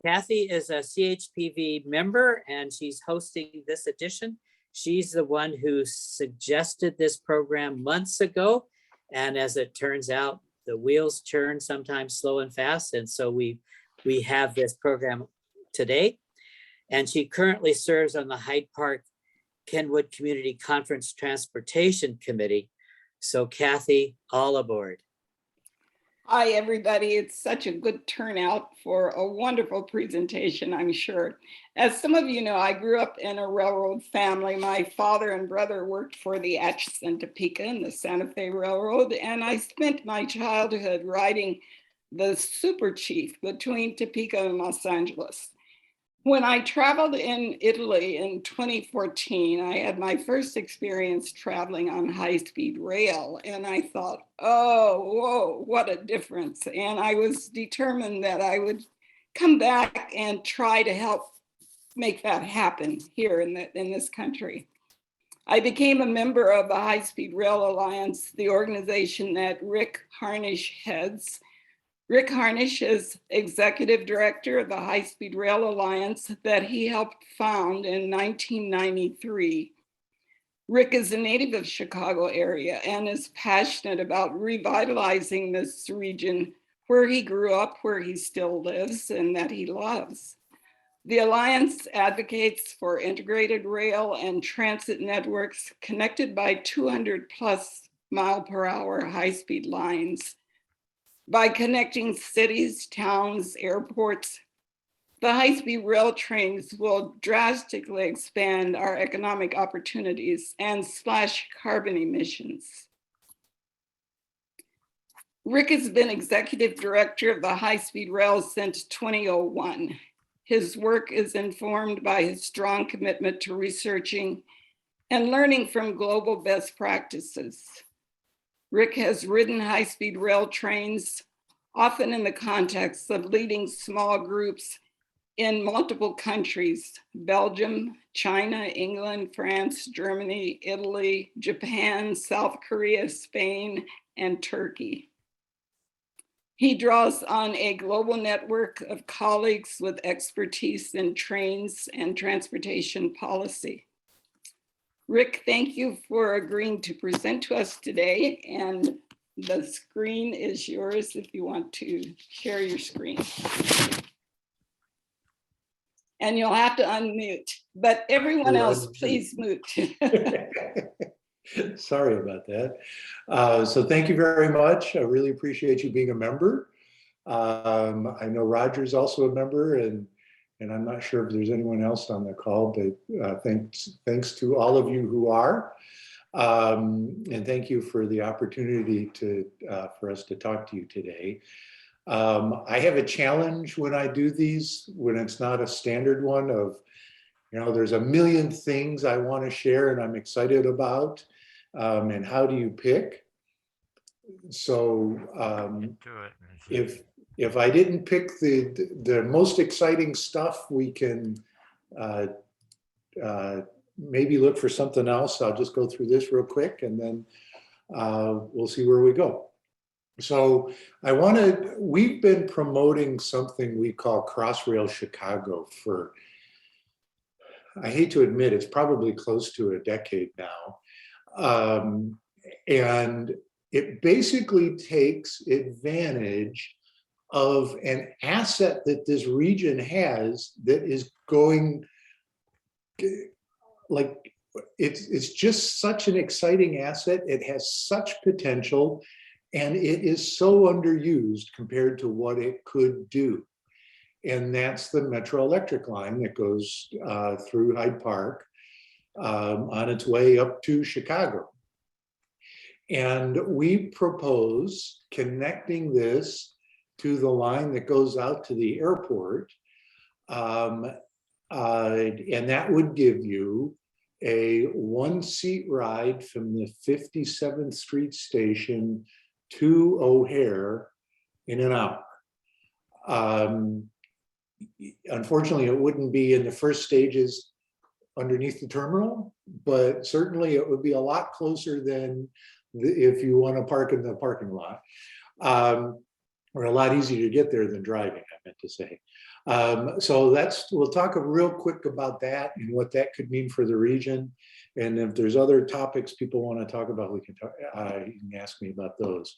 Kathy is a CHPV member and she's hosting this edition. She's the one who suggested this program months ago. And as it turns out, the wheels turn sometimes slow and fast. And so we have this program today. And she currently serves on the Hyde Park Kenwood Community Conference Transportation Committee. So Kathy, all aboard. Hi, everybody. It's such a good turnout for a wonderful presentation, I'm sure. As some of you know, I grew up in a railroad family. My father and brother worked for the Atchison, Topeka, and the Santa Fe Railroad, and I spent my childhood riding the Super Chief between Topeka and Los Angeles. When I traveled in Italy in 2014, I had my first experience traveling on high-speed rail, and I thought, oh, whoa, what a difference. And I was determined that I would come back and try to help make that happen here in this country. I became a member of the High Speed Rail Alliance, the organization that Rick Harnish heads. Rick Harnish is executive director of the High Speed Rail Alliance that he helped found in 1993. Rick is a native of Chicago area and is passionate about revitalizing this region where he grew up, where he still lives, and that he loves. The Alliance advocates for integrated rail and transit networks connected by 200+ mile-per-hour high-speed lines. By connecting cities, towns, airports, the high-speed rail trains will drastically expand our economic opportunities and slash carbon emissions. Rick has been executive director of the high-speed rail since 2001. His work is informed by his strong commitment to researching and learning from global best practices. Rick has ridden high-speed rail trains, often in the context of leading small groups in multiple countries: Belgium, China, England, France, Germany, Italy, Japan, South Korea, Spain, and Turkey. He draws on a global network of colleagues with expertise in trains and transportation policy. Rick, thank you for agreeing to present to us today, and the screen is yours if you want to share your screen. And you'll have to unmute, but everyone else, please mute. Sorry about that. So thank you very much. I really appreciate you being a member. I know Roger's also a member, and I'm not sure if there's anyone else on the call, but thanks to all of you who are. And thank you for the opportunity for us to talk to you today. I have a challenge when I do these, when it's not a standard one of, there's a million things I want to share and I'm excited about, and how do you pick? So if I didn't pick the most exciting stuff, we can maybe look for something else. I'll just go through this real quick and then we'll see where we go. So we've been promoting something we call Crossrail Chicago for, I hate to admit, it's probably close to a decade now. And it basically takes advantage of an asset that this region has that is going, like, it's just such an exciting asset. It has such potential, and it is so underused compared to what it could do. And that's the Metro Electric line that goes through Hyde Park on its way up to Chicago. And we propose connecting this to the line that goes out to the airport. And that would give you a one-seat ride from the 57th Street station to O'Hare in an hour. Unfortunately, it wouldn't be in the first stages underneath the terminal, but certainly it would be a lot closer than if you want to park in the parking lot, or a lot easier to get there than driving, I meant to say. So we'll talk real quick about that and what that could mean for the region. And if there's other topics people want to talk about, we can talk, you can ask me about those.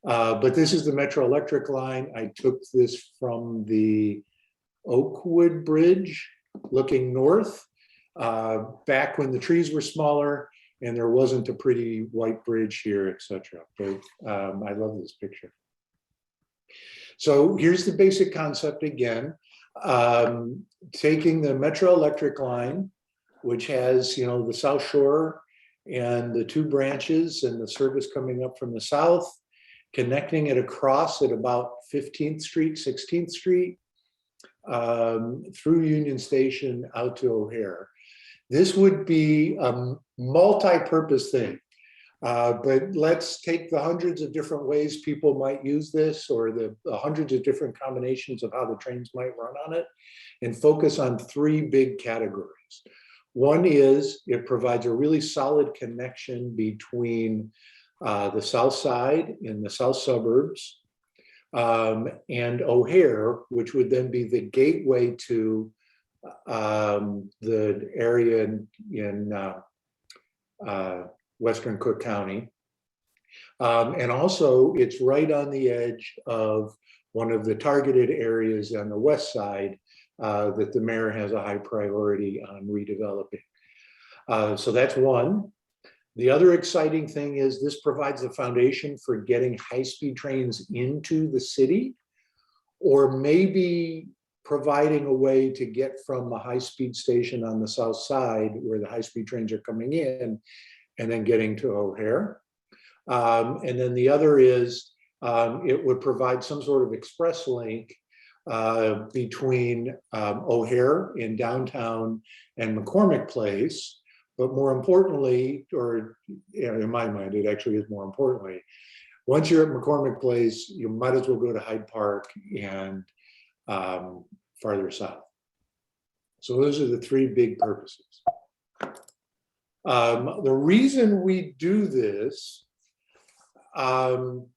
But this is the Metro Electric line. I took this from the Oakwood Bridge looking north, back when the trees were smaller and there wasn't a pretty white bridge here, etc. But I love this picture. So here's the basic concept again. Taking the Metro Electric line, which has, the South Shore and the two branches and the service coming up from the south, connecting it across at about 15th Street, 16th Street, through Union Station out to O'Hare. This would be a multi-purpose thing. But let's take the hundreds of different ways people might use this, or the hundreds of different combinations of how the trains might run on it, and focus on three big categories. One is it provides a really solid connection between the south side and the south suburbs and O'Hare, which would then be the gateway to the area in Western Cook County. And also it's right on the edge of one of the targeted areas on the west side that the mayor has a high priority on redeveloping. So that's one. The other exciting thing is this provides the foundation for getting high-speed trains into the city, or maybe providing a way to get from a high-speed station on the south side where the high-speed trains are coming in and then getting to O'Hare. And then the other is it would provide some sort of express link between O'Hare in downtown and McCormick Place. But more importantly, or in my mind, it actually is more importantly, once you're at McCormick Place, you might as well go to Hyde Park and farther south. So those are the three big purposes. The reason we do this, you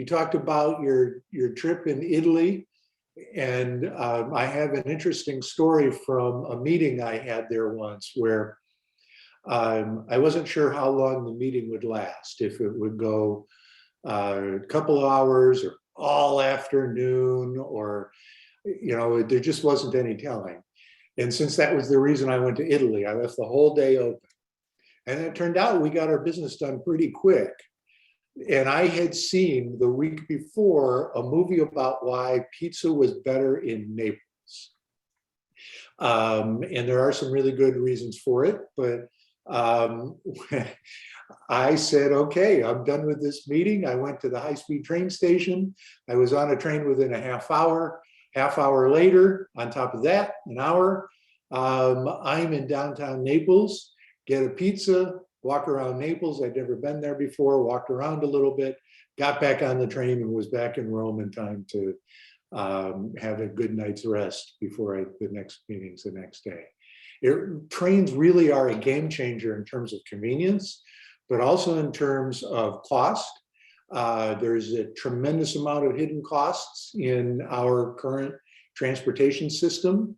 talked about your trip in Italy, and I have an interesting story from a meeting I had there once where I wasn't sure how long the meeting would last, if it would go a couple of hours or all afternoon, or, there just wasn't any telling. And since that was the reason I went to Italy, I left the whole day open. And it turned out we got our business done pretty quick. And I had seen the week before a movie about why pizza was better in Naples. And there are some really good reasons for it, but I said, okay, I'm done with this meeting. I went to the high-speed train station. I was on a train within a half hour. Half hour later, on top of that, an hour, I'm in downtown Naples, get a pizza, walk around Naples. I'd never been there before, walked around a little bit, got back on the train and was back in Rome in time to have a good night's rest before the next meetings the next day. Trains really are a game changer in terms of convenience, but also in terms of cost. There's a tremendous amount of hidden costs in our current transportation system.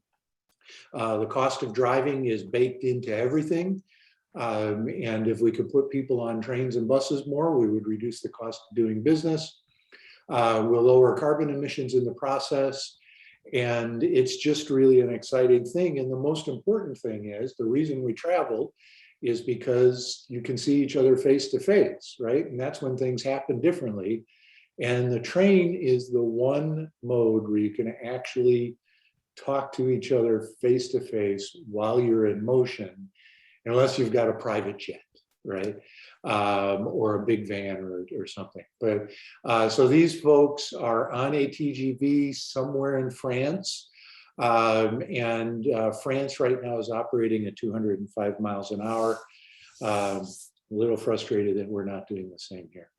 The cost of driving is baked into everything. And if we could put people on trains and buses more, we would reduce the cost of doing business. We'll lower carbon emissions in the process. And it's just really an exciting thing. And the most important thing is, the reason we travel is because you can see each other face to face, right? And that's when things happen differently. And the train is the one mode where you can actually talk to each other face to face while you're in motion, unless you've got a private jet, right? Or a big van or something. But so these folks are on a TGV somewhere in France. France right now is operating at 205 miles an hour. A little frustrated that we're not doing the same here.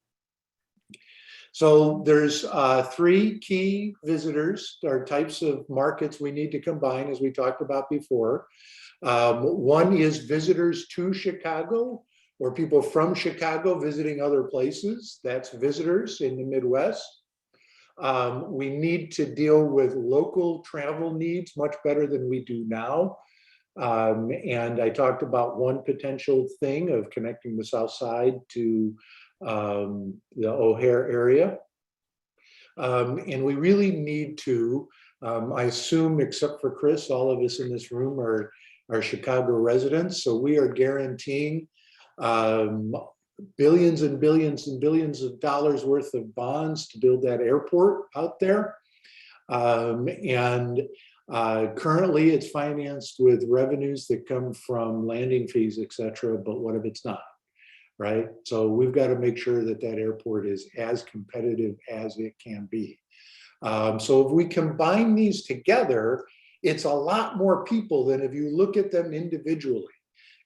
So there's three key visitors or types of markets we need to combine, as we talked about before. One is visitors to Chicago, or people from Chicago visiting other places. That's visitors in the Midwest. We need to deal with local travel needs much better than we do now. And I talked about one potential thing of connecting the South Side to the O'Hare area. And we really need to, I assume, except for Chris, all of us in this room are Chicago residents. So we are guaranteeing billions and billions and billions of dollars worth of bonds to build that airport out there. Currently it's financed with revenues that come from landing fees, et cetera, but what if it's not, right? So we've got to make sure that that airport is as competitive as it can be. So if we combine these together, it's a lot more people than if you look at them individually.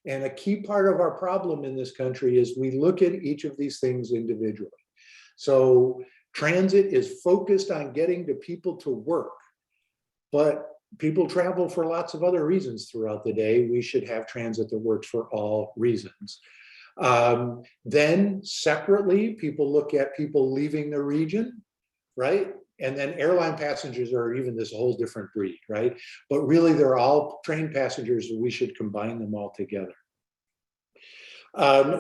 And a key part of our problem in this country is we look at each of these things individually. So transit is focused on getting the people to work, but people travel for lots of other reasons throughout the day. We should have transit that works for all reasons. Then separately, people look at people leaving the region, right? And then airline passengers are even this whole different breed, right? But really they're all train passengers, and we should combine them all together.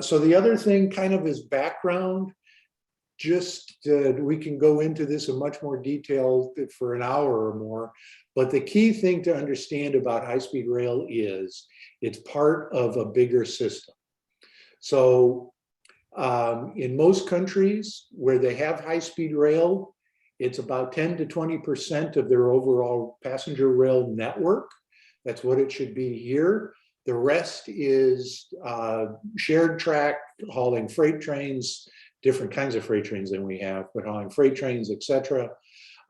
So the other thing kind of is background. We can go into this in much more detail for an hour or more, but the key thing to understand about high-speed rail is it's part of a bigger system. So in most countries where they have high-speed rail, it's about 10 to 20% of their overall passenger rail network. That's what it should be here. The rest is shared track, hauling freight trains, different kinds of freight trains than we have, but hauling freight trains, et cetera.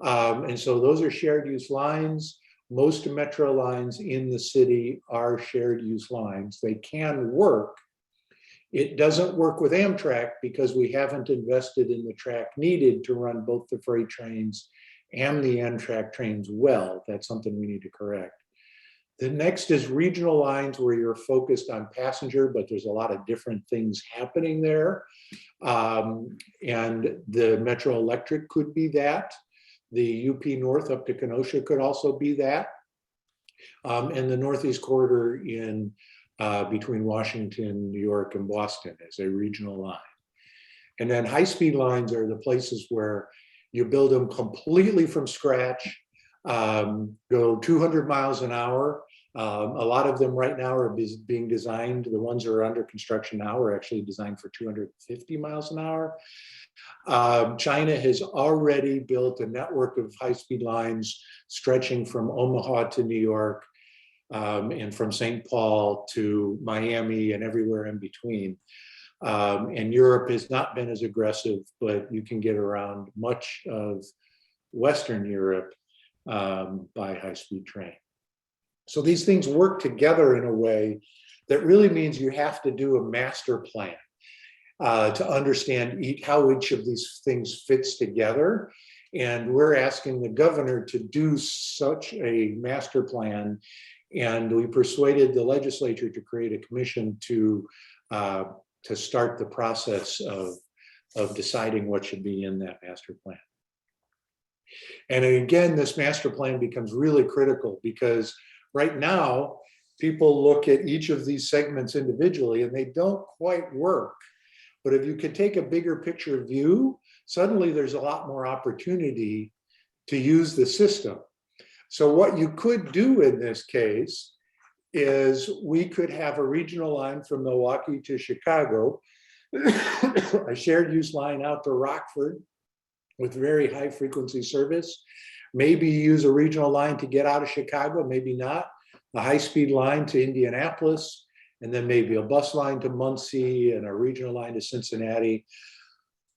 And so those are shared use lines. Most metro lines in the city are shared use lines. They can work. It doesn't work with Amtrak because we haven't invested in the track needed to run both the freight trains and the Amtrak trains well. That's something we need to correct. The next is regional lines where you're focused on passenger, but there's a lot of different things happening there. And the Metro Electric could be that. The UP North up to Kenosha could also be that. And the Northeast Corridor in between Washington, New York, and Boston as a regional line. And then high-speed lines are the places where you build them completely from scratch, go 200 miles an hour. A lot of them right now are being designed. The ones that are under construction now are actually designed for 250 miles an hour. China has already built a network of high-speed lines stretching from Omaha to New York, and from St. Paul to Miami and everywhere in between. And Europe has not been as aggressive, but you can get around much of Western Europe by high-speed train. So these things work together in a way that really means you have to do a master plan to understand how each of these things fits together. And we're asking the governor to do such a master plan. And we persuaded the legislature to create a commission to start the process of deciding what should be in that master plan. And again, this master plan becomes really critical because right now, people look at each of these segments individually and they don't quite work. But if you could take a bigger picture view, suddenly there's a lot more opportunity to use the system. So what you could do in this case is we could have a regional line from Milwaukee to Chicago, a shared use line out to Rockford with very high frequency service. Maybe use a regional line to get out of Chicago, maybe not. A high-speed line to Indianapolis, and then maybe a bus line to Muncie and a regional line to Cincinnati.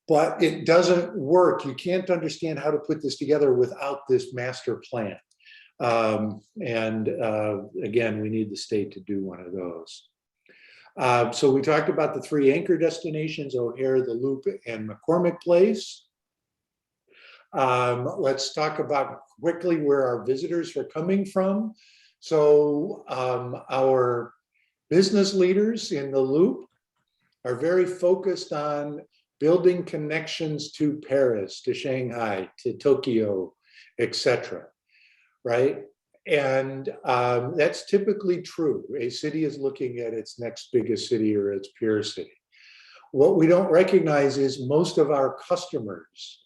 But it doesn't work. You can't understand how to put this together without this master plan. Again, we need the state to do one of those. So we talked about the three anchor destinations, O'Hare, the Loop, and McCormick Place. Let's talk about quickly where our visitors are coming from. So our business leaders in the Loop are very focused on building connections to Paris, to Shanghai, to Tokyo, etc. Right? And that's typically true. A city is looking at its next biggest city or its peer city. What we don't recognize is most of our customers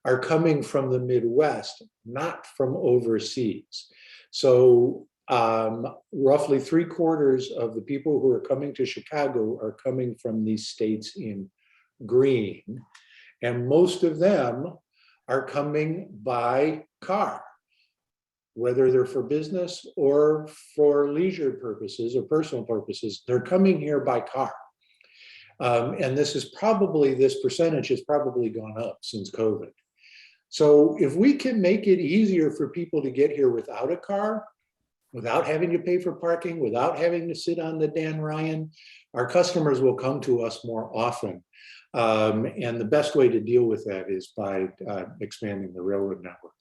are coming from the Midwest, not from overseas. So roughly 3/4 of the people who are coming to Chicago are coming from these states in green, and most of them are coming by car, whether they're for business or for leisure purposes or personal purposes. They're coming here by car. And this percentage has probably gone up since COVID. So if we can make it easier for people to get here without a car, without having to pay for parking, without having to sit on the Dan Ryan, our customers will come to us more often. And the best way to deal with that is by expanding the railroad network.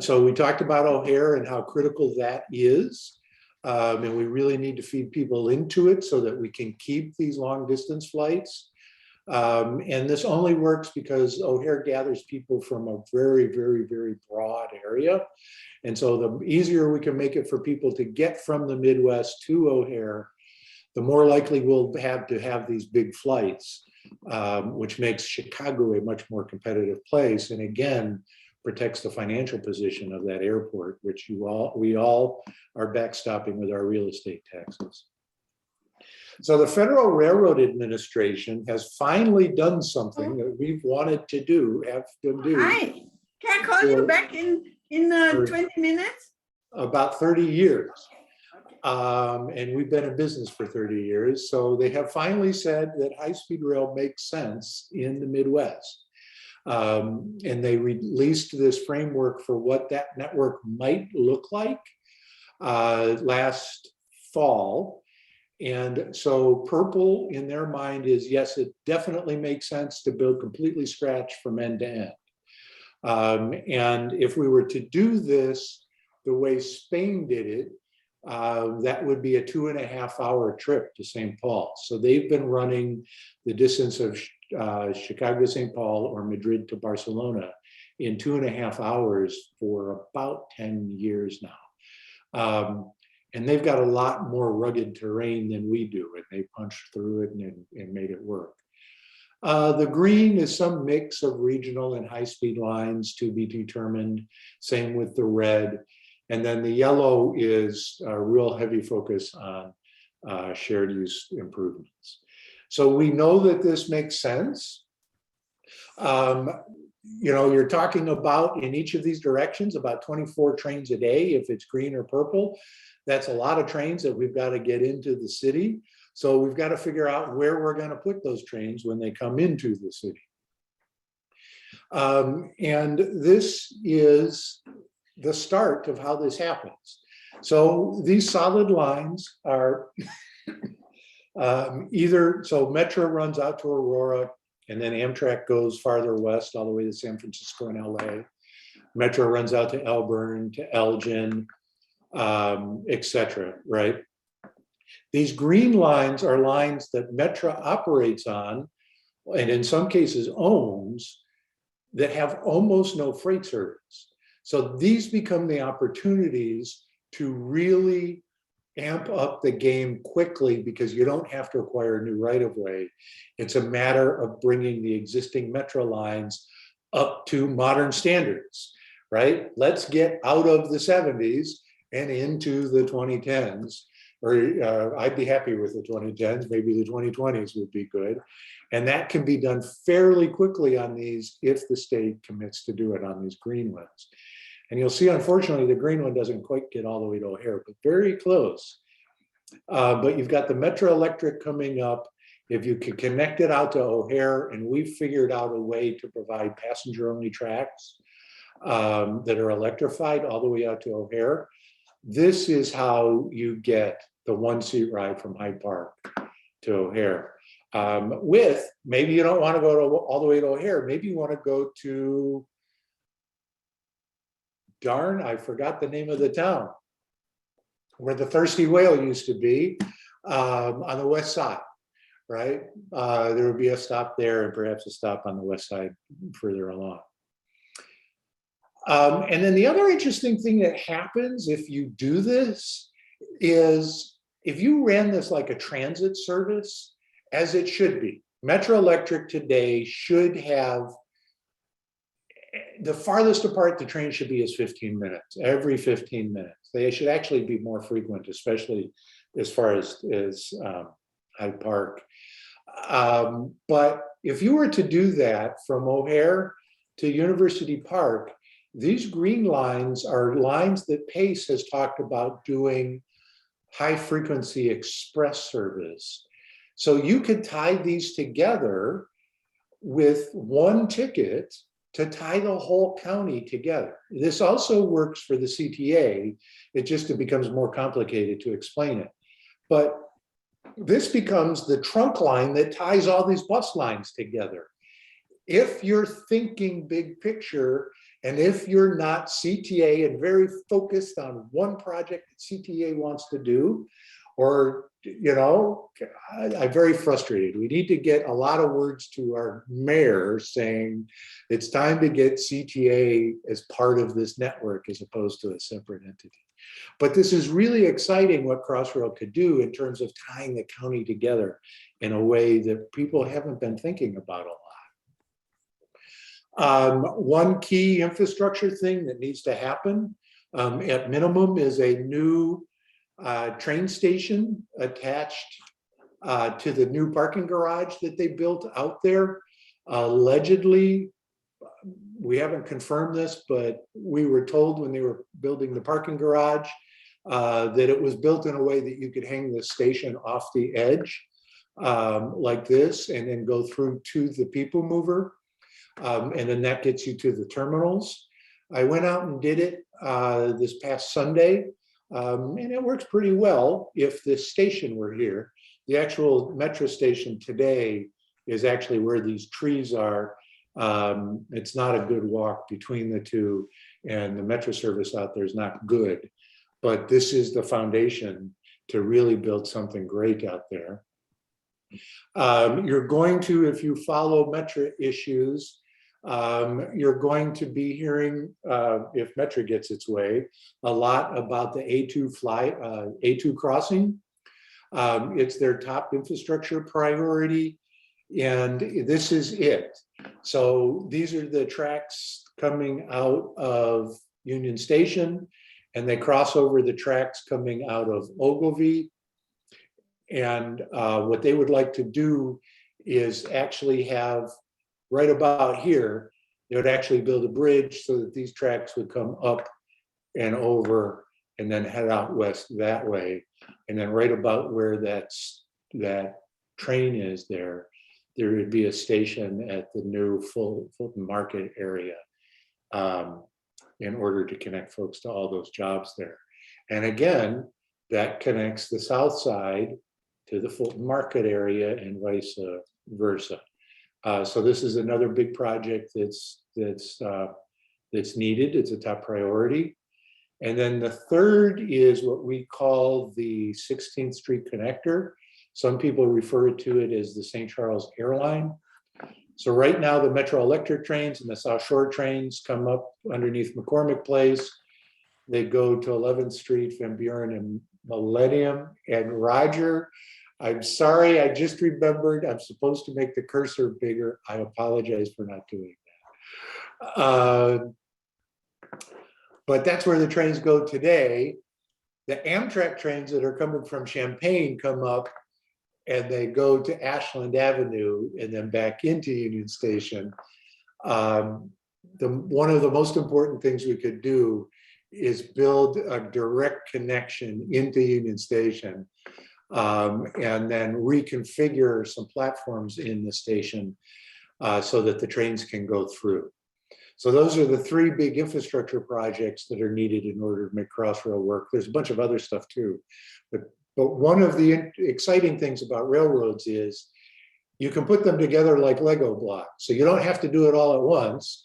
So we talked about O'Hare and how critical that is. And we really need to feed people into it so that we can keep these long distance flights. And this only works because O'Hare gathers people from a very, very, very broad area. And so the easier we can make it for people to get from the Midwest to O'Hare, the more likely we'll have to have these big flights, which makes Chicago a much more competitive place. And again, protects the financial position of that airport, which we all are backstopping with our real estate taxes. So the Federal Railroad Administration has finally done something that we've wanted to do, have to do. Hi, can I call you back in 20 minutes? About 30 years. And we've been in business for 30 years. So they have finally said that high-speed rail makes sense in the Midwest. And they released this framework for what that network might look like last fall. And so purple in their mind is, yes, it definitely makes sense to build completely scratch from end to end. And if we were to do this the way Spain did it, that would be a 2.5-hour trip to St. Paul. So they've been running the distance of Chicago to St. Paul or Madrid to Barcelona in 2.5 hours for about 10 years now. And they've got a lot more rugged terrain than we do, and they punched through it and made it work. The green is some mix of regional and high-speed lines to be determined, same with the red. And then the yellow is a real heavy focus on shared use improvements. So we know that this makes sense. You're talking about in each of these directions about 24 trains a day if it's green or purple. That's a lot of trains that we've got to get into the city. So we've got to figure out where we're going to put those trains when they come into the city. And this is the start of how this happens. So these solid lines are so Metro runs out to Aurora, and then Amtrak goes farther west all the way to San Francisco and LA. Metro runs out to Elburn, to Elgin, etc. Right? These green lines are lines that Metro operates on, and in some cases owns, that have almost no freight service. So these become the opportunities to really amp up the game quickly because you don't have to acquire a new right-of-way. It's a matter of bringing the existing Metro lines up to modern standards, right? Let's get out of the 70s and into the 2010s, or I'd be happy with the 2010s, maybe the 2020s would be good. And that can be done fairly quickly on these if the state commits to do it on these green ones. And you'll see, unfortunately, the green one doesn't quite get all the way to O'Hare, but very close. But you've got the Metro Electric coming up. If you can connect it out to O'Hare, and we've figured out a way to provide passenger-only tracks that are electrified all the way out to O'Hare, this is how you get the one-seat ride from Hyde Park to O'Hare. With, maybe you don't want to go all the way to O'Hare, maybe you want to go to, darn, I forgot the name of the town, where the Thirsty Whale used to be, on the west side, right? There would be a stop there and perhaps a stop on the west side further along. And then the other interesting thing that happens if you do this is if you ran this like a transit service, as it should be, Metro Electric today should have, the farthest apart the train should be is 15 minutes, every 15 minutes. They should actually be more frequent, especially as far as Hyde Park. But if you were to do that from O'Hare to University Park, these green lines are lines that Pace has talked about doing high frequency express service. So you could tie these together with one ticket to tie the whole county together. This also works for the CTA. It becomes more complicated to explain it. But this becomes the trunk line that ties all these bus lines together. If you're thinking big picture, and if you're not CTA and very focused on one project that CTA wants to do, or, I'm very frustrated. We need to get a lot of words to our mayor saying it's time to get CTA as part of this network as opposed to a separate entity. But this is really exciting what Crossrail could do in terms of tying the county together in a way that people haven't been thinking about a lot. One key infrastructure thing that needs to happen at minimum is a new train station attached to the new parking garage that they built out there. Allegedly, we haven't confirmed this, but we were told when they were building the parking garage that it was built in a way that you could hang the station off the edge like this and then go through to the people mover. And then that gets you to the terminals. I went out and did it this past Sunday, and it works pretty well if this station were here. The actual metro station today is actually where these trees are. It's not a good walk between the two, and the metro service out there is not good. But this is the foundation to really build something great out there. You're going to, if you follow metro issues, you're going to be hearing, if Metro gets its way, a lot about the A2 crossing. It's their top infrastructure priority, and this is it. So these are the tracks coming out of Union Station, and they cross over the tracks coming out of Ogilvie. And what they would like to do is actually have, right about here, they would actually build a bridge so that these tracks would come up and over and then head out west that way. And then right about where that train is there would be a station at the new Fulton Market area in order to connect folks to all those jobs there. And again, that connects the south side to the Fulton Market area and vice versa. So this is another big project that's needed. It's a top priority. And then the third is what we call the 16th Street Connector. Some people refer to it as the St. Charles Airline. So right now the Metro Electric trains and the South Shore trains come up underneath McCormick Place. They go to 11th Street, Van Buren, and Millennium. And Roger, I'm sorry, I just remembered I'm supposed to make the cursor bigger. I apologize for not doing that. But that's where the trains go today. The Amtrak trains that are coming from Champaign come up and they go to Ashland Avenue and then back into Union Station. One of the most important things we could do is build a direct connection into Union Station and then reconfigure some platforms in the station so that the trains can go through. So those are the three big infrastructure projects that are needed in order to make Crossrail work. There's a bunch of other stuff too. But one of the exciting things about railroads is you can put them together like Lego blocks. So you don't have to do it all at once,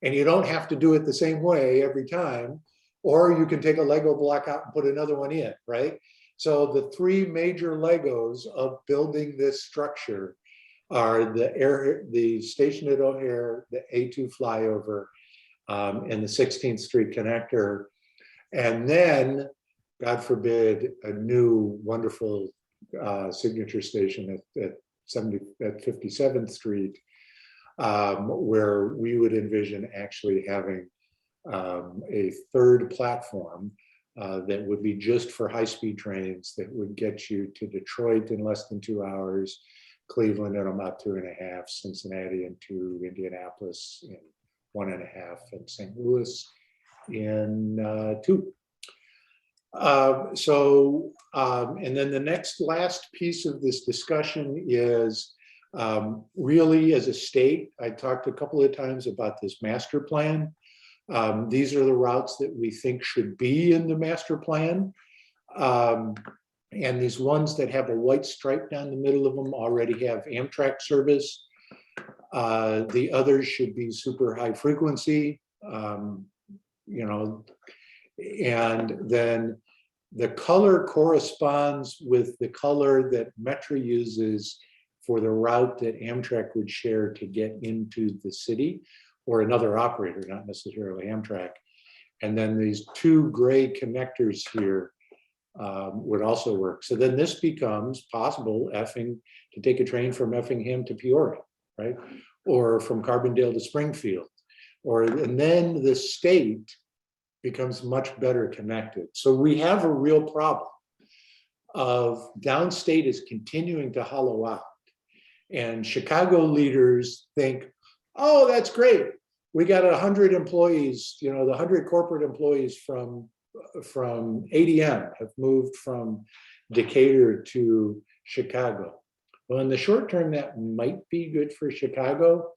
and you don't have to do it the same way every time, or you can take a Lego block out and put another one in, right? So the three major Legos of building this structure are the station at O'Hare, the A2 flyover, and the 16th Street connector. And then, God forbid, a new wonderful signature station at 57th Street, where we would envision actually having a third platform that would be just for high-speed trains that would get you to Detroit in less than 2 hours, Cleveland in about 2.5, Cincinnati into Indianapolis in 1.5, and St. Louis in 2. And then the last piece of this discussion is really, as a state, I talked a couple of times about this master plan. These are the routes that we think should be in the master plan. And these ones that have a white stripe down the middle of them already have Amtrak service. The others should be super high frequency, you know, and then the color corresponds with the color that Metra uses for the route that Amtrak would share to get into the city, or another operator, not necessarily Amtrak. And then these two gray connectors here would also work. So then this becomes possible to take a train from Effingham to Peoria, right? Or from Carbondale to Springfield. And then the state becomes much better connected. So we have a real problem of downstate is continuing to hollow out. And Chicago leaders think, oh, that's great. We got 100 employees, you know, the 100 corporate employees from ADM have moved from Decatur to Chicago. Well, in the short term, that might be good for Chicago,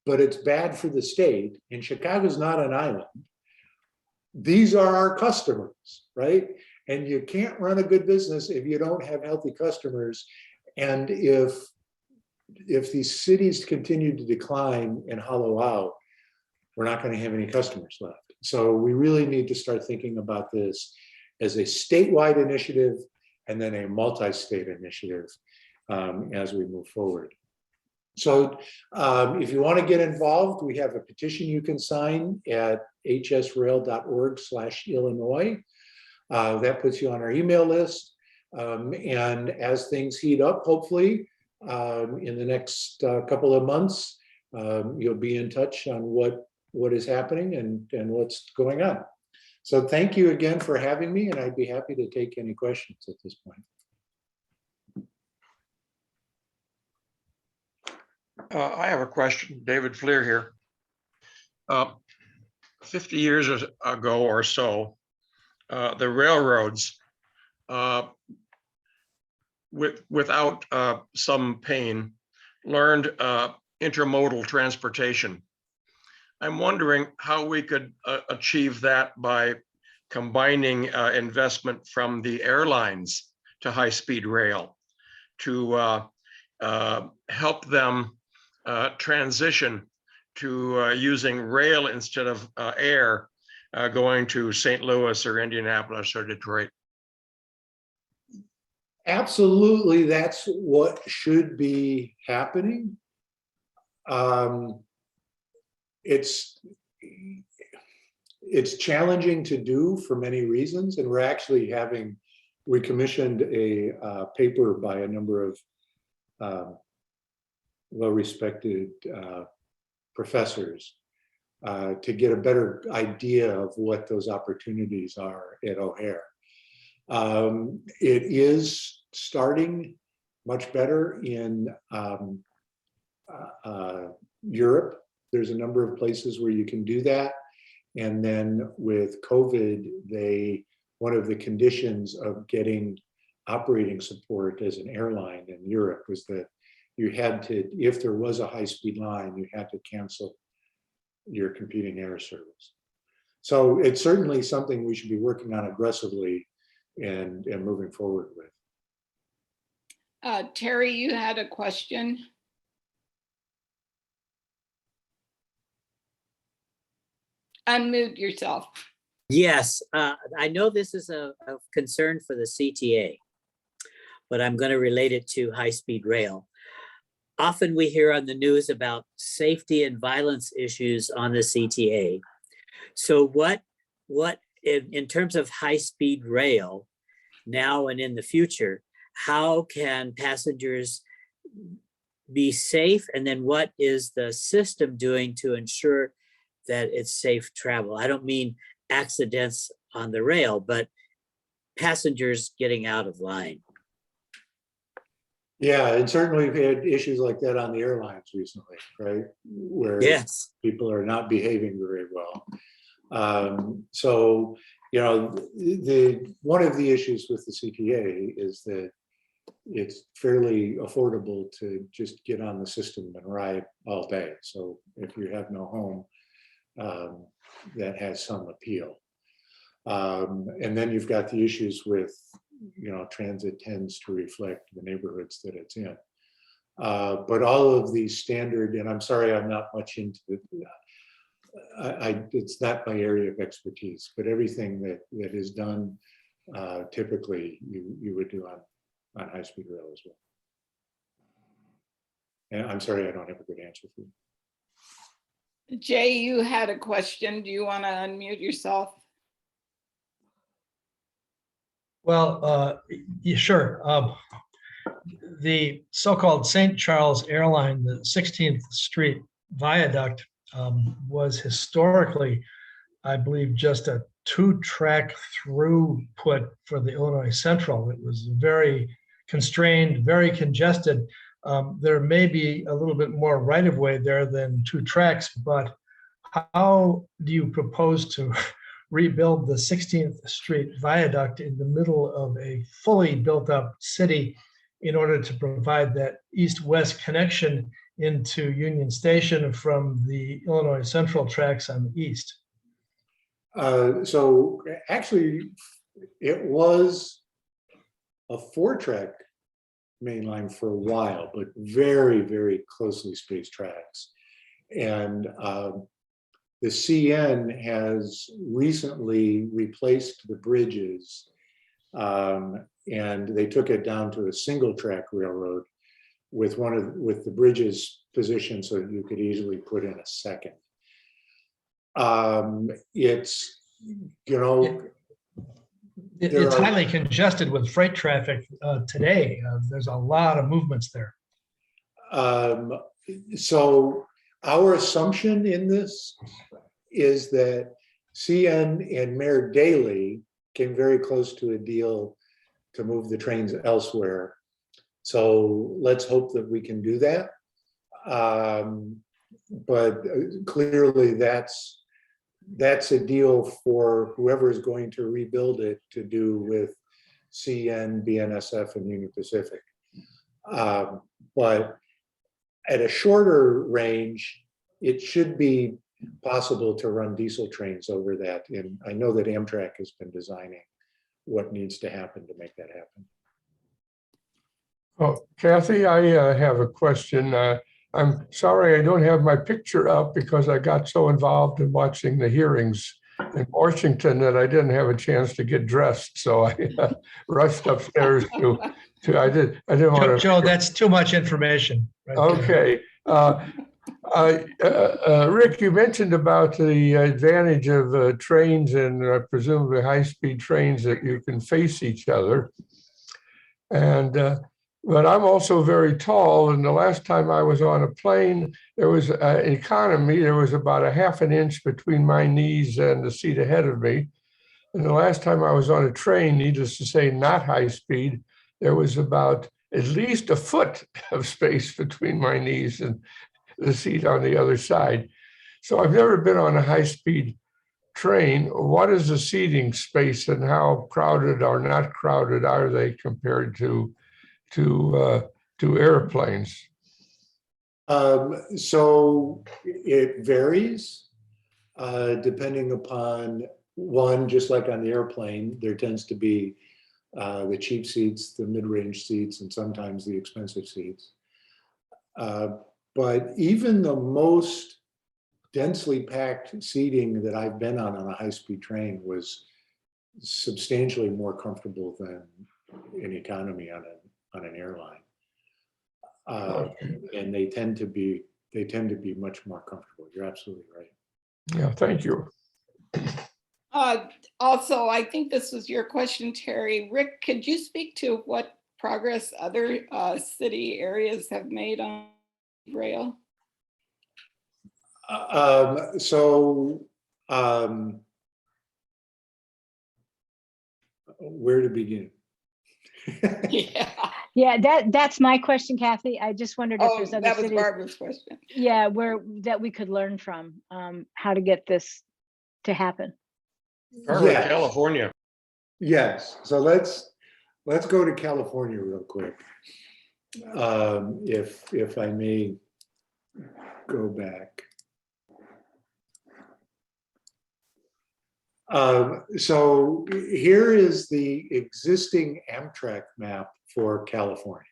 but it's bad for the state. And Chicago's not an island. These are our customers, right? And you can't run a good business if you don't have healthy customers. And if these cities continue to decline and hollow out, we're not going to have any customers left. So we really need to start thinking about this as a statewide initiative and then a multi-state initiative as we move forward. So if you want to get involved, we have a petition you can sign at hsrail.org/Illinois. That puts you on our email list. And as things heat up, hopefully, in the next couple of months, you'll be in touch on what is happening and what's going on. So thank you again for having me, and I'd be happy to take any questions at this point. I have a question, David Fleer here. 50 years ago or so, the railroads, without some pain, learned intermodal transportation. I'm wondering how we could achieve that by combining investment from the airlines to high-speed rail to help them transition to using rail instead of air going to St. Louis or Indianapolis or Detroit. Absolutely, that's what should be happening. It's challenging to do for many reasons, and we're actually we commissioned a paper by a number of well-respected professors to get a better idea of what those opportunities are at O'Hare. It is starting much better in Europe. There's a number of places where you can do that. And then with COVID, one of the conditions of getting operating support as an airline in Europe was that you had to, if there was a high-speed line, you had to cancel your competing air service. So it's certainly something we should be working on aggressively and moving forward with. Terry, you had a question. Unmute yourself. Yes, I know this is a concern for the CTA, but I'm going to relate it to high-speed rail. Often we hear on the news about safety and violence issues on the CTA. So what in terms of high-speed rail now and in the future, how can passengers be safe? And then what is the system doing to ensure that it's safe travel? I don't mean accidents on the rail, but passengers getting out of line. Yeah, and certainly we've had issues like that on the airlines recently, right? Where Yes. people are not behaving very well. So, you know, one of the issues with the CTA is that it's fairly affordable to just get on the system and ride all day. So if you have no home, that has some appeal. And then you've got the issues with, you know, transit tends to reflect the neighborhoods that it's in. But all of these standard, and I'm sorry, I'm not much into it. It's not my area of expertise, but everything that is done typically you would do on high-speed rail as well. And I'm sorry, I don't have a good answer for you. Jay, you had a question. Do you want to unmute yourself? Well, yeah, sure. The so-called St. Charles airline, the 16th Street Viaduct, was historically, I believe, just a two-track throughput for the Illinois Central. It was very constrained, very congested. There may be a little bit more right-of-way there than two tracks, but how do you propose to rebuild the 16th Street Viaduct in the middle of a fully built-up city in order to provide that east-west connection into Union Station from the Illinois Central tracks on the east? So actually, it was a four-track main line for a while, but very, very closely spaced tracks. And the CN has recently replaced the bridges, and they took it down to a single track railroad with the bridges positioned so that you could easily put in a second. It's, you know, It's highly congested with freight traffic today. There's a lot of movements there. So our assumption in this is that CN and Mayor Daley came very close to a deal to move the trains elsewhere. So let's hope that we can do that. But clearly that's a deal for whoever is going to rebuild it to do with CN, BNSF, and Union Pacific. But at a shorter range, it should be possible to run diesel trains over that. And I know that Amtrak has been designing what needs to happen to make that happen. Oh, Kathy, I have a question. I'm sorry I don't have my picture up because I got so involved in watching the hearings in Washington that I didn't have a chance to get dressed. So I rushed upstairs I didn't want to. Joe, that's too much information. Right? Okay. Rick, you mentioned about the advantage of trains and presumably high-speed trains that you can face each other. And but I'm also very tall, and the last time I was on a plane, there was economy. There was about a half an inch between my knees and the seat ahead of me. And the last time I was on a train, needless to say, not high speed, there was about at least a foot of space between my knees and the seat on the other side. So I've never been on a high-speed train. What is the seating space and how crowded or not crowded are they compared to airplanes? So it varies depending upon one, just like on the airplane, there tends to be the cheap seats, the mid-range seats, and sometimes the expensive seats. But even the most densely packed seating that I've been on a high-speed train was substantially more comfortable than in economy on an airline. And they tend to be much more comfortable. You're absolutely right. Yeah, thank you. Also, I think this was your question, Terry. Rick, could you speak to what progress other city areas have made on rail? Where to begin? Yeah. Yeah, that's my question, Kathy. I just wondered if Oh, there's other that was cities, Barbara's question. yeah, where that we could learn from, how to get this to happen. Barbara, Yes. California. Yes, so let's go to California real quick. If I may go back. So here is the existing Amtrak map for California.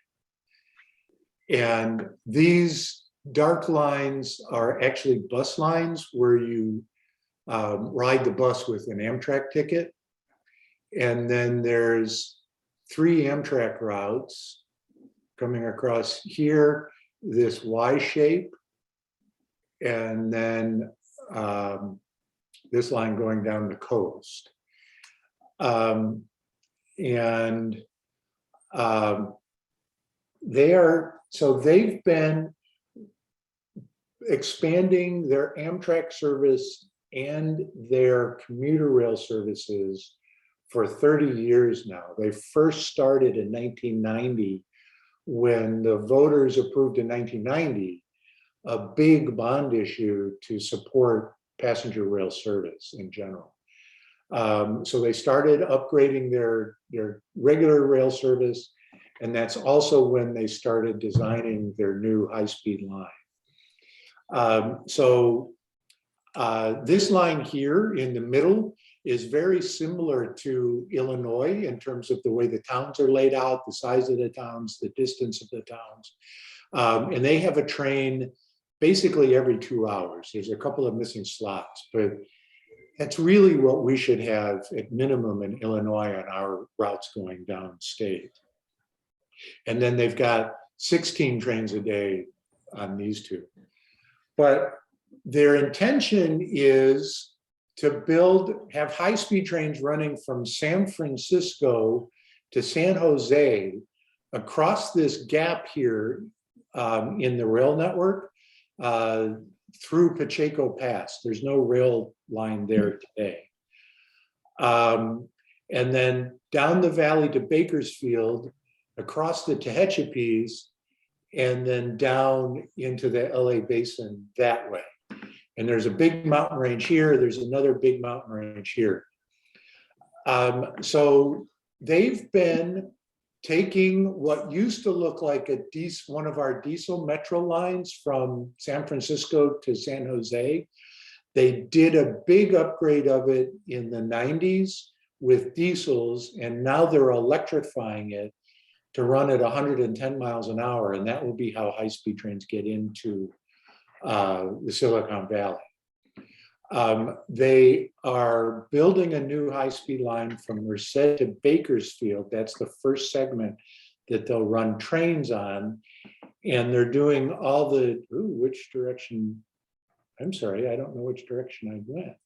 And these dark lines are actually bus lines where you ride the bus with an Amtrak ticket. And then there's 3 Amtrak routes coming across here, this Y shape, and then this line going down the coast. They've been expanding their Amtrak service and their commuter rail services for 30 years now. They first started in 1990 when the voters approved in 1990 a big bond issue to support passenger rail service in general. So they started upgrading their regular rail service, and that's also when they started designing their new high-speed line. This line here in the middle is very similar to Illinois in terms of the way the towns are laid out, the size of the towns, the distance of the towns. And they have a train basically every 2 hours. There's a couple of missing slots, but that's really what we should have at minimum in Illinois on our routes going downstate. And then they've got 16 trains a day on these two. But their intention is to have high-speed trains running from San Francisco to San Jose across this gap here in the rail network through Pacheco Pass. There's no rail line there today. And then down the valley to Bakersfield, across the Tehechapis, and then down into the LA Basin that way. And there's a big mountain range here. There's another big mountain range here. So they've been taking what used to look like one of our diesel metro lines from San Francisco to San Jose. They did a big upgrade of it in the 90s with diesels, and now they're electrifying it to run at 110 miles an hour. And that will be how high-speed trains get into the Silicon Valley. They are building a new high-speed line from Merced to Bakersfield. That's the first segment that they'll run trains on. And they're doing all the, which direction? I'm sorry, I don't know which direction I went.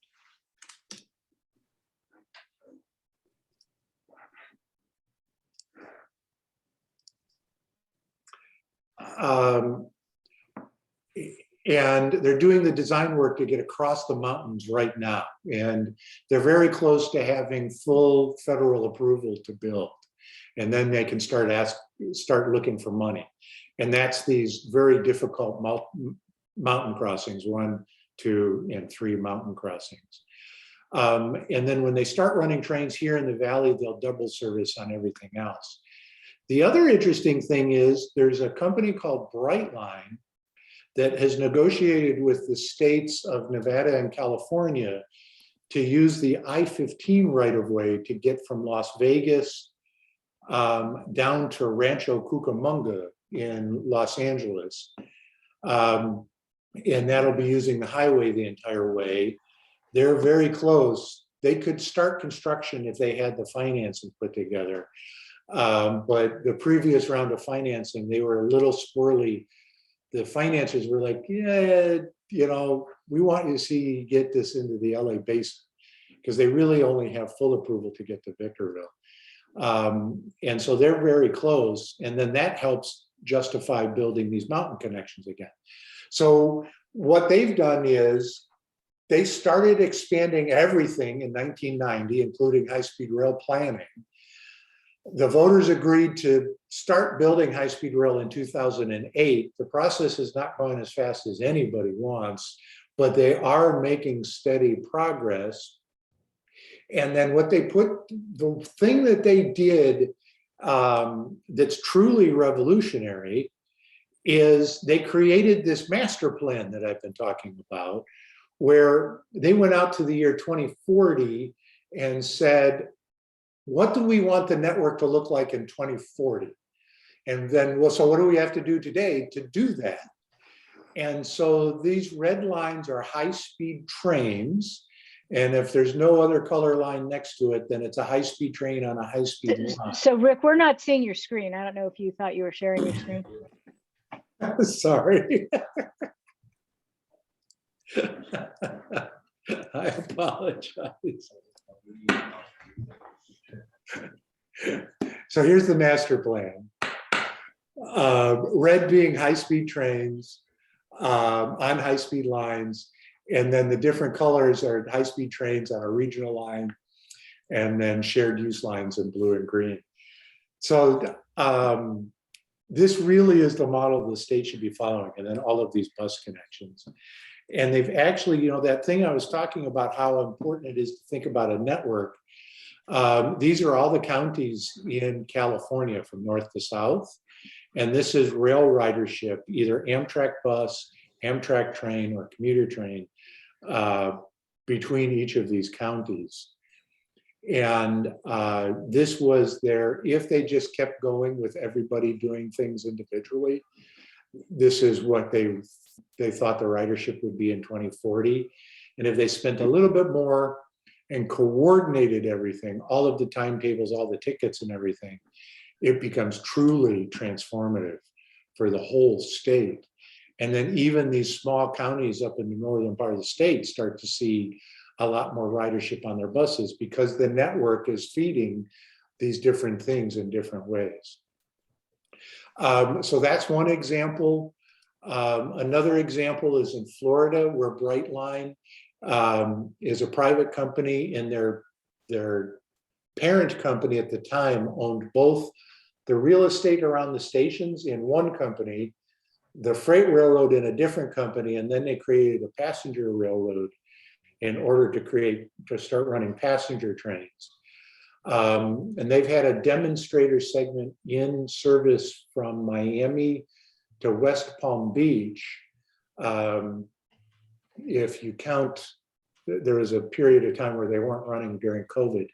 And they're doing the design work to get across the mountains right now. And they're very close to having full federal approval to build. And then they can start looking for money. And that's these very difficult mountain crossings, 1, 2, and 3 mountain crossings. And then when they start running trains here in the valley, they'll double service on everything else. The other interesting thing is there's a company called Brightline that has negotiated with the states of Nevada and California to use the I-15 right-of-way to get from Las Vegas down to Rancho Cucamonga in Los Angeles. and that'll be using the highway the entire way. They're very close. They could start construction if they had the financing put together. But the previous round of financing, they were a little squirrely. The financiers were like, yeah, you know, we want you to see get this into the LA basin, because they really only have full approval to get to Victorville. And so they're very close. And then that helps justify building these mountain connections again. So what they've done is they started expanding everything in 1990, including high-speed rail planning. The voters agreed to start building high-speed rail in 2008. The process has not gone as fast as anybody wants, but they are making steady progress. And then what they put, the thing that they did that's truly revolutionary is they created this master plan that I've been talking about, where they went out to the year 2040 and said, what do we want the network to look like in 2040? And then, well, so what do we have to do today to do that? And so these red lines are high-speed trains. And if there's no other color line next to it, then it's a high-speed train on a high-speed line. So Rick, we're not seeing your screen. I don't know if you thought you were sharing your screen. Sorry. I apologize. So here's the master plan. Red being high-speed trains on high-speed lines, and then the different colors are high-speed trains on a regional line, and then shared use lines in blue and green. So this really is the model the state should be following, and then all of these bus connections. And they've actually, you know, that thing I was talking about, how important it is to think about a network. These are all the counties in California from north to south. And this is rail ridership, either Amtrak bus, Amtrak train, or commuter train between each of these counties. And this was their, if they just kept going with everybody doing things individually, this is what they thought the ridership would be in 2040. And if they spent a little bit more and coordinated everything, all of the timetables, all the tickets and everything, it becomes truly transformative for the whole state. And then even these small counties up in the northern part of the state start to see a lot more ridership on their buses, because the network is feeding these different things in different ways. So that's one example. Another example is in Florida, where Brightline is a private company, and their parent company at the time owned both the real estate around the stations in one company, the freight railroad in a different company, and then they created a passenger railroad in order to start running passenger trains. And they've had a demonstrator segment in service from Miami to West Palm Beach. If you count, there was a period of time where they weren't running during COVID.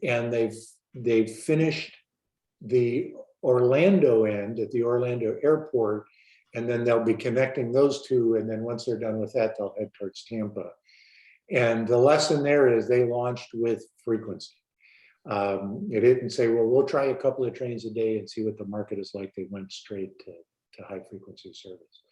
And they've finished the Orlando end at the Orlando airport, and then they'll be connecting those two. And then once they're done with that, they'll head towards Tampa. And the lesson there is they launched with frequency. It didn't say, well, we'll try a couple of trains a day and see what the market is like. They went straight to high frequency service.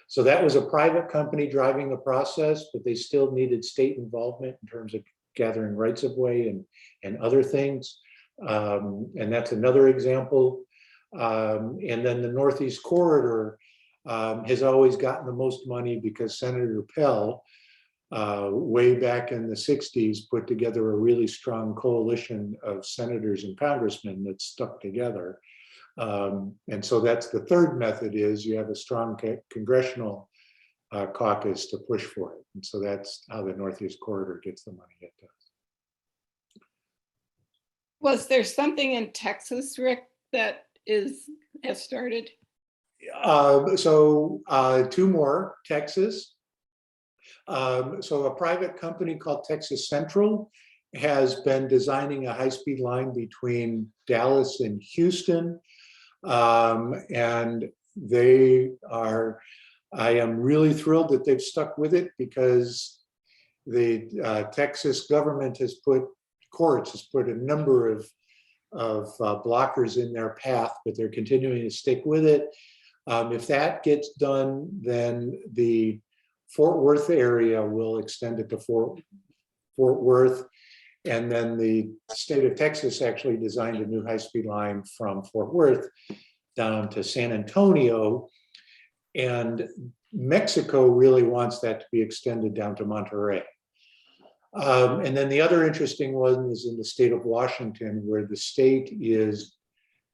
So that was a private company driving the process, but they still needed state involvement in terms of gathering rights of way and other things. And that's another example. And then the Northeast Corridor has always gotten the most money because Senator Pell, way back in the 60s, put together a really strong coalition of senators and congressmen that stuck together. And so that's the third method, is you have a strong congressional caucus to push for it. And so that's how the Northeast Corridor gets the money it does. Was there something in Texas, Rick, that has started? So two more, Texas. So a private company called Texas Central has been designing a high-speed line between Dallas and Houston. And they are I am really thrilled that they've stuck with it because the Texas government has put a number of blockers in their path, but they're continuing to stick with it. If that gets done, then the Fort Worth area will extend it to Fort Worth. And then the state of Texas actually designed a new high-speed line from Fort Worth down to San Antonio. And Mexico really wants that to be extended down to Monterrey. And then the other interesting one is in the state of Washington, where the state is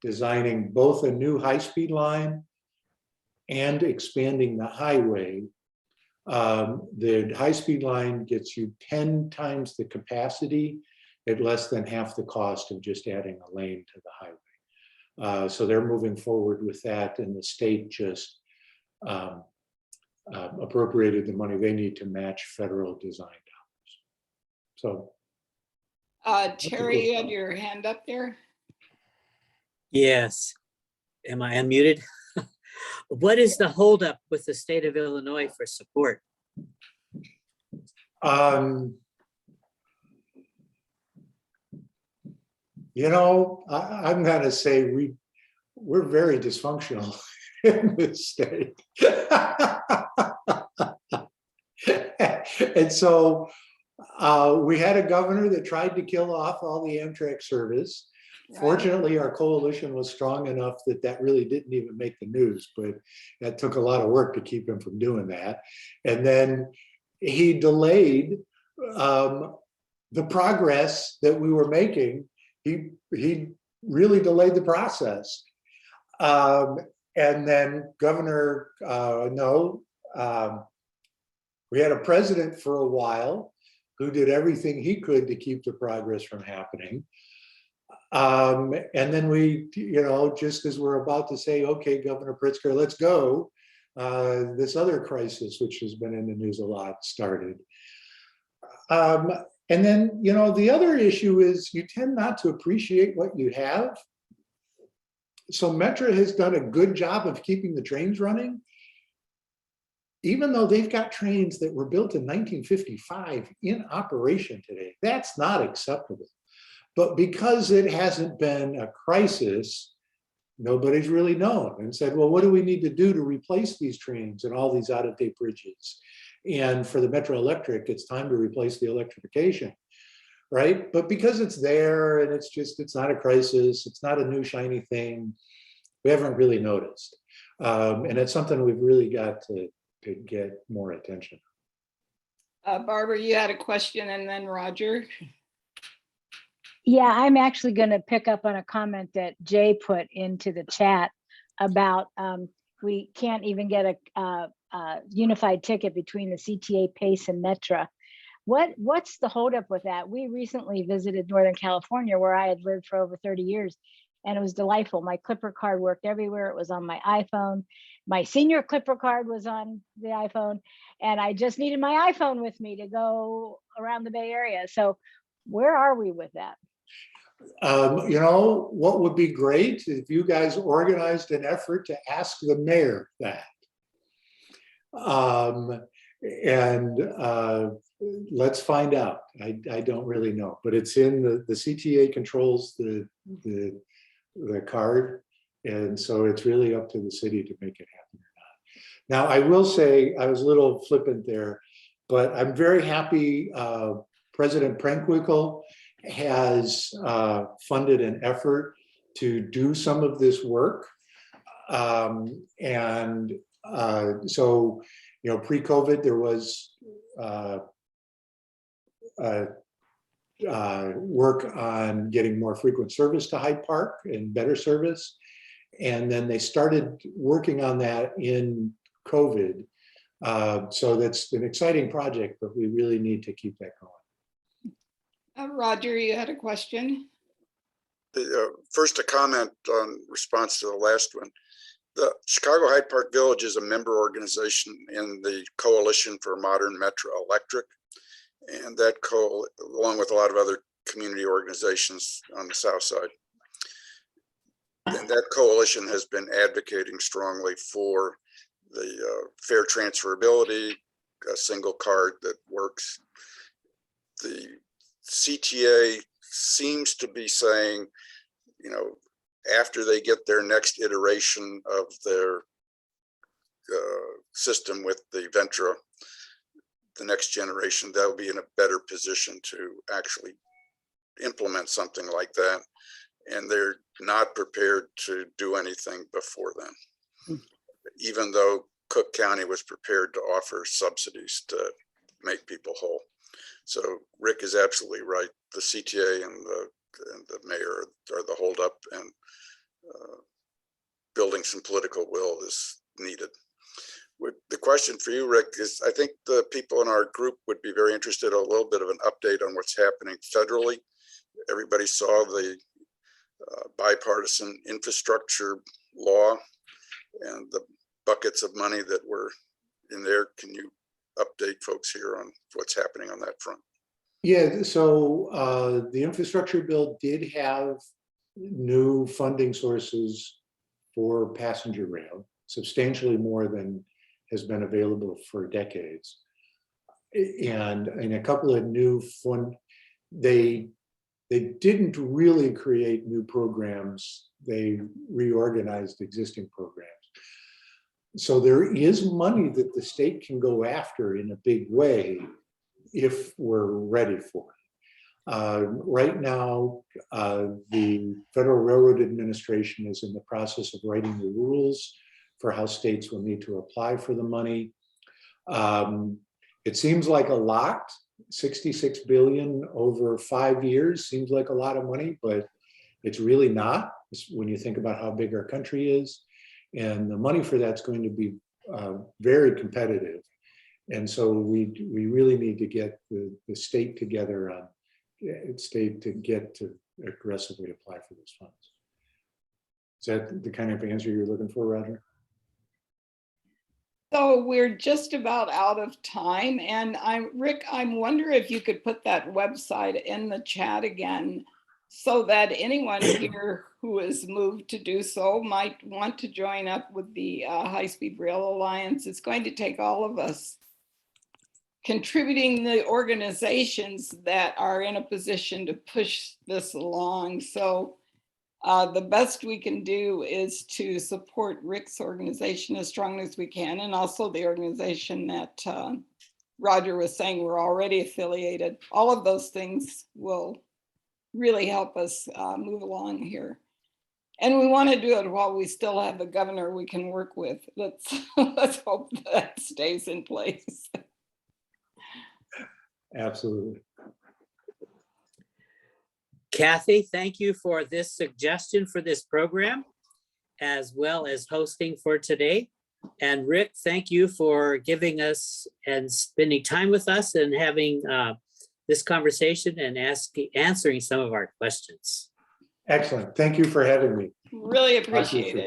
designing both a new high-speed line and expanding the highway. The high-speed line gets you 10 times the capacity at less than half the cost of just adding a lane to the highway. So they're moving forward with that, and the state just appropriated the money they need to match federal design dollars. So, Terry, you had your hand up there. Yes. Am I unmuted? What is the holdup with the state of Illinois for support? You know, I'm gonna say we're very dysfunctional in this state. And so we had a governor that tried to kill off all the Amtrak service. Right. Fortunately, our coalition was strong enough that that really didn't even make the news, but that took a lot of work to keep him from doing that. And then he delayed the progress that we were making. He really delayed the process. And then Governor, we had a president for a while who did everything he could to keep the progress from happening. And then we, just as we're about to say, okay, Governor Pritzker, let's go, this other crisis, which has been in the news a lot, started. And then, the other issue is you tend not to appreciate what you have. So Metra has done a good job of keeping the trains running, even though they've got trains that were built in 1955 in operation today. That's not acceptable. But because it hasn't been a crisis, nobody's really known and said, well, what do we need to do to replace these trains and all these out-of-date bridges? And for the Metro Electric, it's time to replace the electrification, right? But because it's there and it's not a crisis, it's not a new shiny thing, we haven't really noticed. And it's something we've really got to get more attention. Barbara, you had a question, and then Roger. Yeah, I'm actually going to pick up on a comment that Jay put into the chat about we can't even get a unified ticket between the CTA Pace and Metra. What's the holdup with that? We recently visited Northern California, where I had lived for over 30 years, and it was delightful. My Clipper card worked everywhere. It was on my iPhone. My senior Clipper card was on the iPhone, and I just needed my iPhone with me to go around the Bay Area. So where are we with that? What would be great if you guys organized an effort to ask the mayor that. Let's find out. I don't really know, but it's in the CTA controls the card, and so it's really up to the city to make it happen or not. Now, I will say I was a little flippant there, but I'm very happy President Prenkwickel has funded an effort to do some of this work. So, pre-COVID, there was work on getting more frequent service to Hyde Park and better service. And then they started working on that in COVID. So that's an exciting project, but we really need to keep that going. Roger, you had a question? First, a comment on response to the last one. The Chicago Hyde Park Village is a member organization in the Coalition for Modern Metro Electric. And that along with a lot of other community organizations on the South Side. And that coalition has been advocating strongly for the fare transferability, a single card that works. The CTA seems to be saying, you know, after they get their next iteration of their system with the Ventra, the next generation, they'll be in a better position to actually implement something like that. And they're not prepared to do anything before then, even though Cook County was prepared to offer subsidies to make people whole. So Rick is absolutely right. The CTA and the mayor are the holdup, and building some political will is needed. The question for you, Rick, is I think the people in our group would be very interested in a little bit of an update on what's happening federally. Everybody saw the bipartisan infrastructure law and the buckets of money that were in there. Can you update folks here on what's happening on that front? Yeah, so the infrastructure bill did have new funding sources for passenger rail, substantially more than has been available for decades. And in a couple of new they didn't really create new programs. They reorganized existing programs. So there is money that the state can go after in a big way if we're ready for it. Right now, the Federal Railroad Administration is in the process of writing the rules for how states will need to apply for the money. It seems like a lot. 66 billion over 5 years seems like a lot of money, but it's really not when you think about how big our country is. And the money for that's going to be very competitive. And so we really need to get the state together on state to get to aggressively apply for those funds. Is that the kind of answer you're looking for, Roger? So we're just about out of time, and Rick, I'm wondering if you could put that website in the chat again so that anyone here who is moved to do so might want to join up with the High Speed Rail Alliance. It's going to take all of us contributing the organizations that are in a position to push this along. So the best we can do is to support Rick's organization as strongly as we can, and also the organization that Roger was saying we're already affiliated. All of those things will really help us move along here. And we want to do it while we still have the governor we can work with. Let's hope that stays in place. Absolutely. Kathy, thank you for this suggestion for this program, as well as hosting for today. And Rick, thank you for giving us and spending time with us and having this conversation and answering some of our questions. Excellent. Thank you for having me. Really appreciate it.